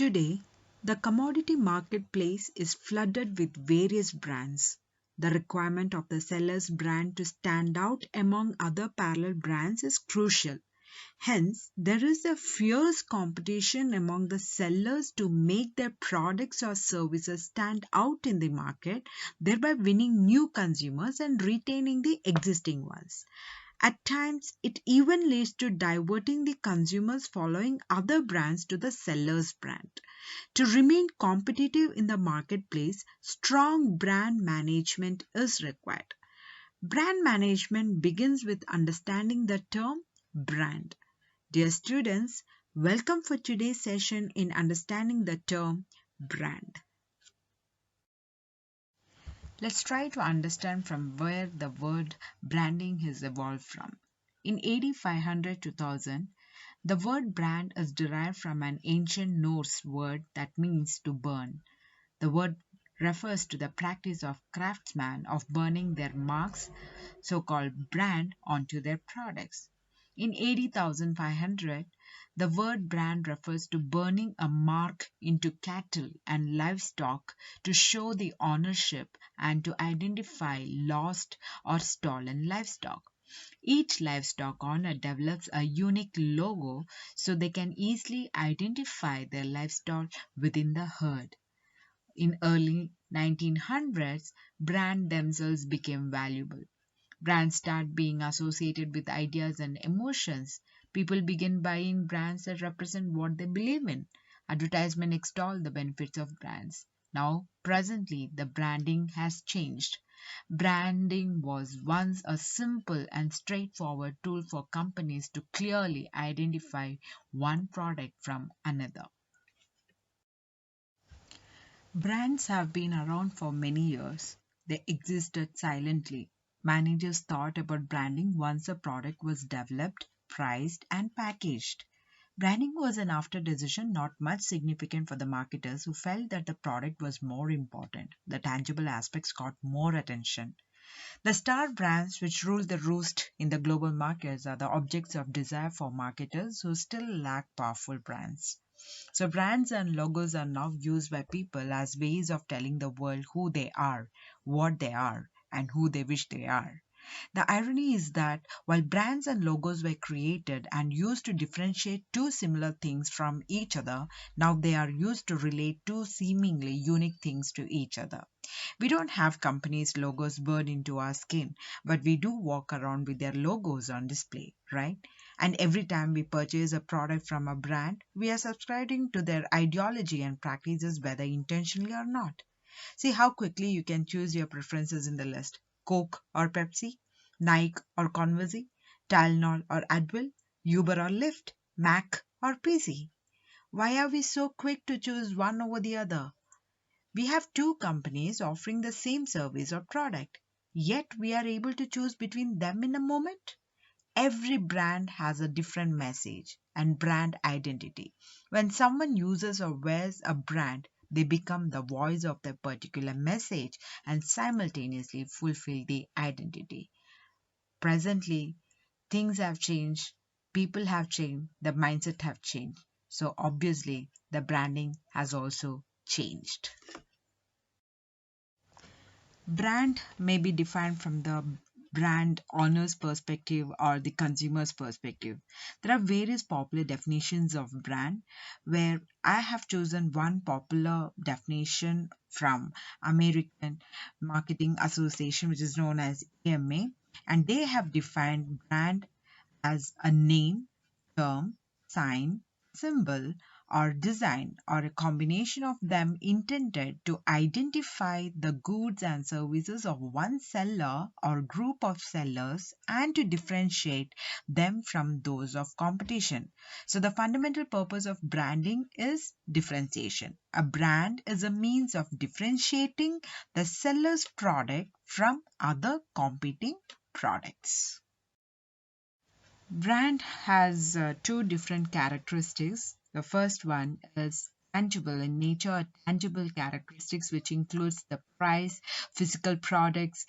Today, the commodity marketplace is flooded with various brands. The requirement of the seller's brand to stand out among other parallel brands is crucial. Hence, there is a fierce competition among the sellers to make their products or services stand out in the market, thereby winning new consumers and retaining the existing ones. At times, it even leads to diverting the consumers following other brands to the seller's brand. To remain competitive in the marketplace, strong brand management is required. Brand management begins with understanding the term brand. Dear students, welcome for today's session in understanding the term brand. Let's try to understand from where the word branding has evolved from. In AD 500 to 1000, the word brand is derived from an ancient Norse word that means to burn. The word refers to the practice of craftsmen of burning their marks, so-called brand, onto their products. In AD 1500, the word brand refers to burning a mark into cattle and livestock to show the ownership and to identify lost or stolen livestock. Each livestock owner develops a unique logo so they can easily identify their livestock within the herd. In early 1900s, brands themselves became valuable. Brands start being associated with ideas and emotions. People begin buying brands that represent what they believe in. Advertisement extol the benefits of brands. Now, presently, the branding has changed. Branding was once a simple and straightforward tool for companies to clearly identify one product from another. Brands have been around for many years. They existed silently. Managers thought about branding once a product was developed, priced, and packaged. Branding was an after decision, not much significant for the marketers who felt that the product was more important. The tangible aspects got more attention. The star brands which rule the roost in the global markets are the objects of desire for marketers who still lack powerful brands. So, brands and logos are now used by people as ways of telling the world who they are, what they are, and who they wish they are. The irony is that while brands and logos were created and used to differentiate two similar things from each other, now they are used to relate two seemingly unique things to each other. We don't have companies' logos burned into our skin, but we do walk around with their logos on display, right? And every time we purchase a product from a brand, we are subscribing to their ideology and practices, whether intentionally or not. See how quickly you can choose your preferences in the list: Coke or Pepsi, Nike or Converse, Tylenol or Advil, Uber or Lyft, Mac or PC. Why are we so quick to choose one over the other? We have two companies offering the same service or product, yet we are able to choose between them in a moment. Every brand has a different message and brand identity. When someone uses or wears a brand, they become the voice of their particular message and simultaneously fulfill the identity. Presently, things have changed, people have changed, the mindset have changed. So obviously, the branding has also changed. Brand may be defined from the brand owner's perspective or the consumer's perspective. There are various popular definitions of brand where I have chosen one popular definition from American Marketing Association, which is known as AMA, and they have defined brand as a name, term, sign, symbol, or design, or a combination of them intended to identify the goods and services of one seller or group of sellers and to differentiate them from those of competition. So, the fundamental purpose of branding is differentiation. A brand is a means of differentiating the seller's product from other competing products. Brand has two different characteristics. The first one is tangible in nature, tangible characteristics, which includes the price, physical products,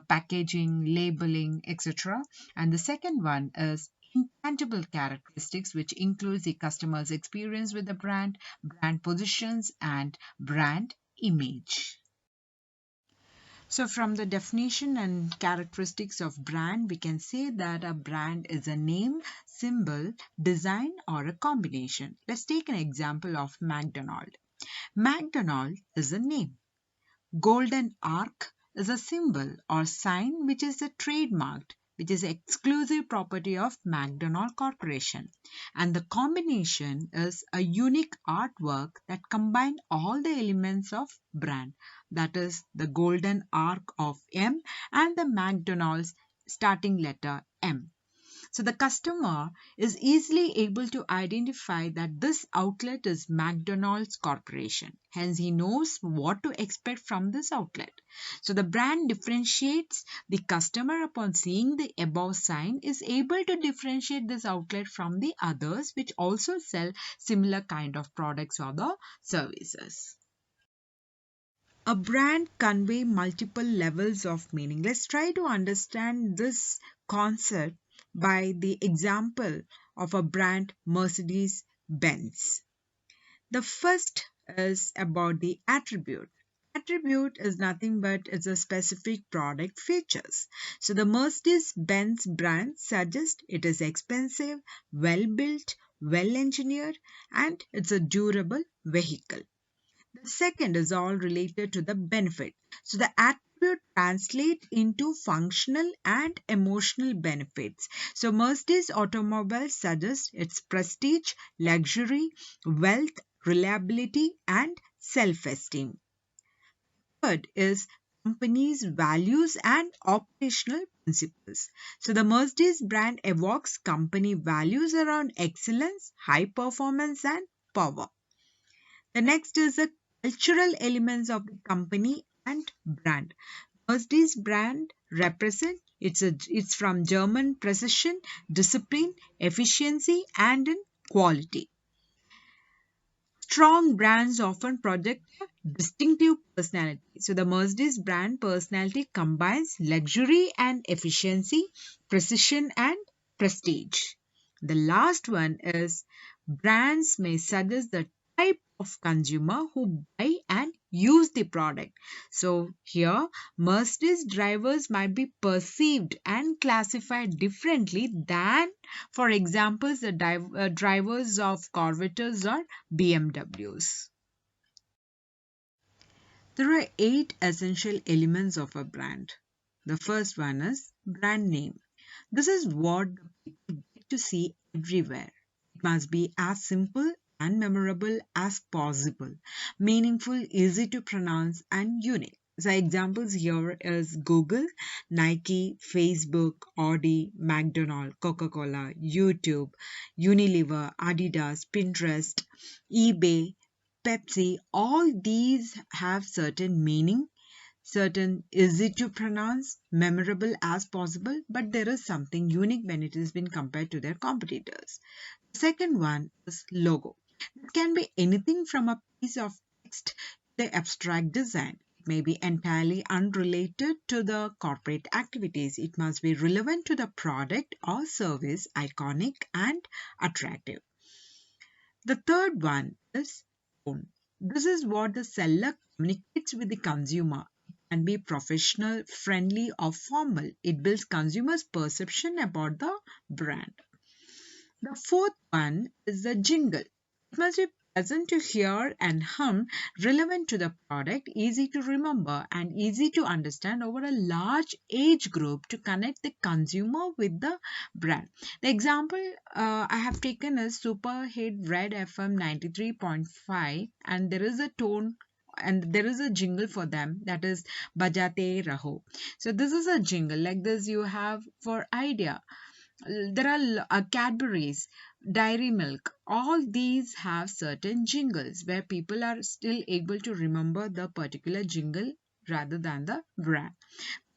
packaging, labeling, etc. And the second one is intangible characteristics, which includes the customer's experience with the brand, brand positions, and brand image. So, from the definition and characteristics of brand, we can say that a brand is a name, symbol, design, or a combination. Let's take an example of McDonald. McDonald is a name. Golden arc is a symbol or sign which is a trademarked, which is exclusive property of McDonald Corporation. And the combination is a unique artwork that combine all the elements of brand. That is the golden arc of M and the McDonald's starting letter M. So the customer is easily able to identify that this outlet is McDonald's Corporation. Hence, he knows what to expect from this outlet. So the brand differentiates the customer upon seeing the above sign is able to differentiate this outlet from the others which also sell similar kind of products or the services. A brand convey multiple levels of meaning. Let's try to understand this concept by the example of a brand Mercedes Benz. The first is about the attribute. Attribute is nothing but it's a specific product features. So the Mercedes Benz brand suggests it is expensive, well built, well engineered, and it's a durable vehicle. The second is all related to the benefit. So the attribute translate into functional and emotional benefits. So Mercedes automobile suggests its prestige, luxury, wealth, reliability, and self-esteem. Third is company's values and operational principles. So the Mercedes brand evokes company values around excellence, high performance, and power. The next is the cultural elements of the company and brand. Mercedes brand represent it's from German precision, discipline, efficiency, and in quality. Strong brands often project a distinctive personality. So the Mercedes brand personality combines luxury and efficiency, precision and prestige. The last one is brands may suggest the type of consumer who buy and use the product. So here Mercedes drivers might be perceived and classified differently than, for example, the drivers of Corvettes or BMWs. There are 8 essential elements of a brand. The first one is brand name. This is what people get to see everywhere. It must be as simple and memorable as possible, meaningful, easy to pronounce, and unique. So examples here is Google, Nike, Facebook, Audi, McDonald's, Coca-Cola, YouTube, Unilever, Adidas, Pinterest, eBay, Pepsi. All these have certain meaning, certain easy to pronounce, memorable as possible, but there is something unique when it has been compared to their competitors. The second one is logo. It can be anything from a piece of text to the abstract design. It may be entirely unrelated to the corporate activities. It must be relevant to the product or service, iconic and attractive. The third one is tone. This is what the seller communicates with the consumer. It can be professional, friendly, or formal. It builds consumers' perception about the brand. The fourth one is the jingle. It must be pleasant to hear and hum, relevant to the product, easy to remember, and easy to understand over a large age group to connect the consumer with the brand. The example I have taken is Superhit Red FM 93.5, and there is a tone and there is a jingle for them, that is Bajate Raho. So this is a jingle like this you have for idea. There are Cadbury's, Dairy Milk. All these have certain jingles where people are still able to remember the particular jingle rather than the brand.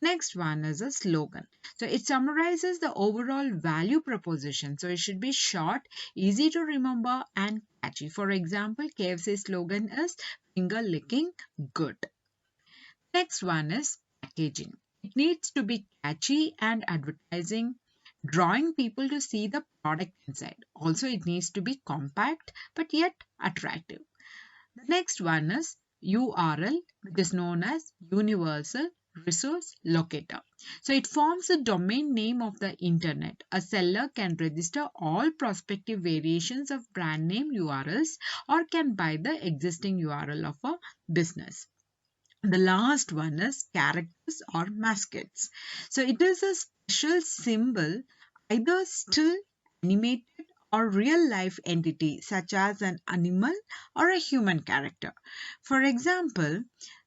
Next one is a slogan. So it summarizes the overall value proposition. So it should be short, easy to remember, and catchy. For example, KFC slogan is finger licking good. Next one is packaging. It needs to be catchy and advertising drawing people to see the product inside. Also, it needs to be compact but yet attractive. The next one is URL, which is known as Universal Resource Locator. So it forms the domain name of the internet. A seller can register all prospective variations of brand name URLs or can buy the existing URL of a business. The last one is characters or mascots. So it is a special symbol, either still, animated, or real life entity, such as an animal or a human character. For example,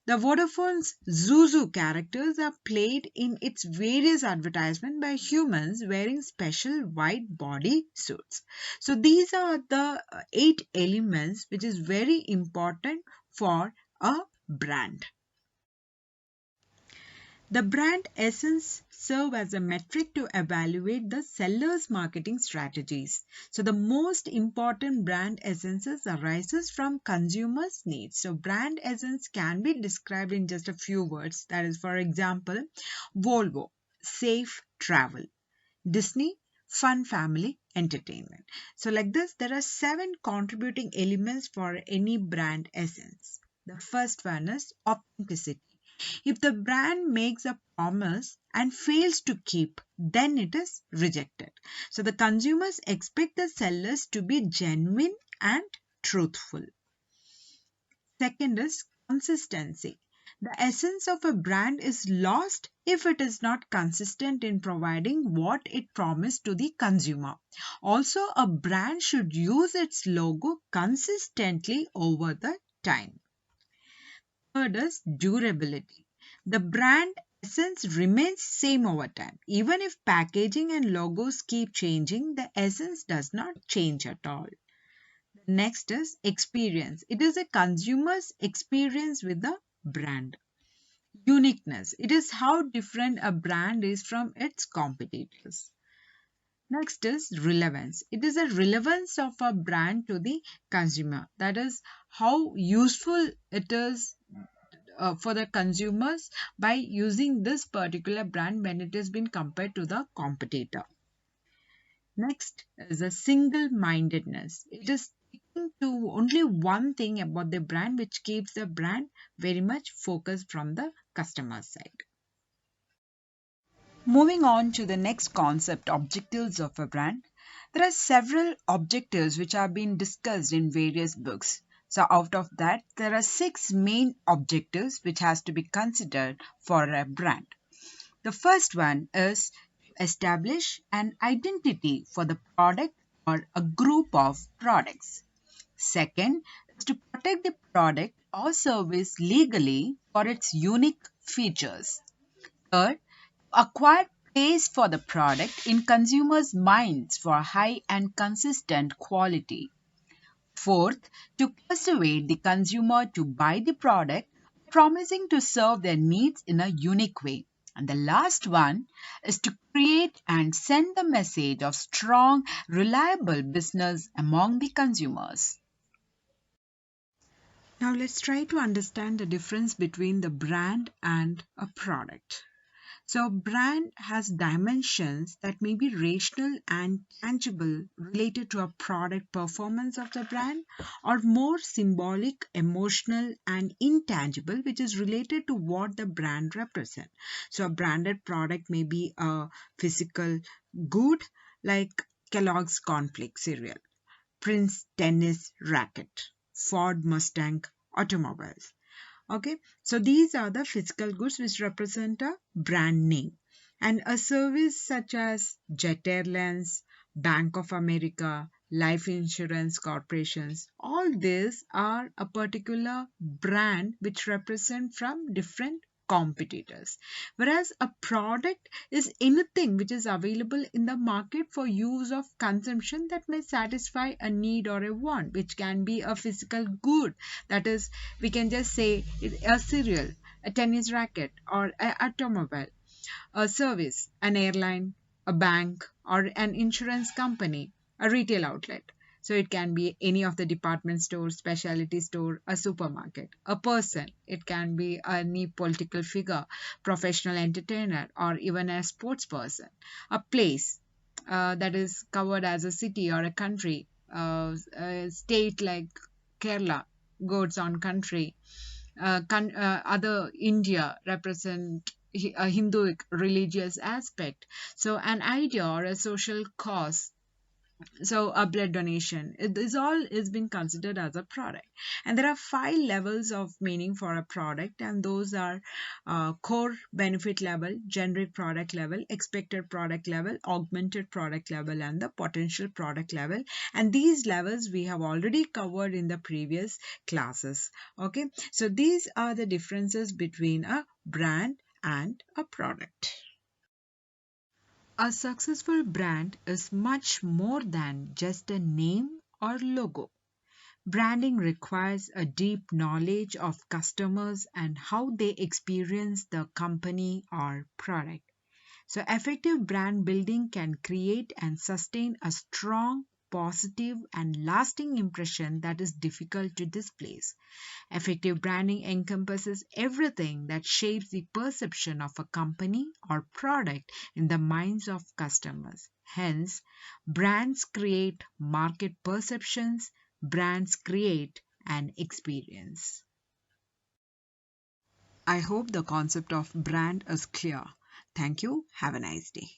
the Vodafone's Zuzu characters are played in its various advertisements by humans wearing special white body suits. So these are the eight elements which is very important for a brand. The brand essence serve as a metric to evaluate the seller's marketing strategies. So the most important brand essences arises from consumers' needs. So brand essence can be described in just a few words. That is, for example, Volvo, safe travel. Disney, fun family entertainment. So like this, there are 7 contributing elements for any brand essence. The first one is authenticity. If the brand makes a promise and fails to keep, then it is rejected. So the consumers expect the sellers to be genuine and truthful. Second is consistency. The essence of a brand is lost if it is not consistent in providing what it promised to the consumer. Also, a brand should use its logo consistently over the time. Third is durability. The brand essence remains same over time. Even if packaging and logos keep changing, the essence does not change at all. Next is experience. It is a consumer's experience with the brand. Uniqueness. It is how different a brand is from its competitors. Next is relevance. It is a relevance of a brand to the consumer. That is how useful it is for the consumers by using this particular brand when it has been compared to the competitor. Next is a single-mindedness. It is sticking to only one thing about the brand which keeps the brand very much focused from the customer side. Moving on to the next concept, objectives of a brand. There are several objectives which have been discussed in various books. So out of that, there are 6 main objectives which has to be considered for a brand. The first one is to establish an identity for the product or a group of products. Second is to protect the product or service legally for its unique features. Third, acquire praise for the product in consumers' minds for high and consistent quality. Fourth, to persuade the consumer to buy the product, promising to serve their needs in a unique way. And the last one is to create and send the message of strong, reliable business among the consumers. Now let's try to understand the difference between the brand and a product. So, brand has dimensions that may be rational and tangible related to a product performance of the brand, or more symbolic, emotional, and intangible, which is related to what the brand represents. So, a branded product may be a physical good like Kellogg's cornflake cereal, Prince tennis racket, Ford Mustang automobiles. Okay, so these are the physical goods which represent a brand name. And a service such as Jet Airlines, Bank of America, life insurance corporations, all these are a particular brand which represent from different competitors. Whereas a product is anything which is available in the market for use of consumption that may satisfy a need or a want, which can be a physical good. That is, we can just say a cereal, a tennis racket, or an automobile, a service, an airline, a bank, or an insurance company, a retail outlet. So it can be any of the department stores, specialty store, a supermarket, a person. It can be any political figure, professional entertainer, or even a sports person, a place. that is covered as a city or a country. A state like Kerala goes on country. Other India represent a Hinduic religious aspect. So an idea or a social cause, so a blood donation, this all is being considered as a product. And there are five levels of meaning for a product, and those are core benefit level, generic product level, expected product level, augmented product level, and the potential product level. And these levels we have already covered in the previous classes. Okay, so these are the differences between a brand and a product. A successful brand is much more than just a name or logo. Branding requires a deep knowledge of customers and how they experience the company or product. So, effective brand building can create and sustain a strong, positive, and lasting impression that is difficult to displace. Effective branding encompasses everything that shapes the perception of a company or product in the minds of customers. Hence, brands create market perceptions, brands create an experience. I hope the concept of brand is clear. Thank you. Have a nice day.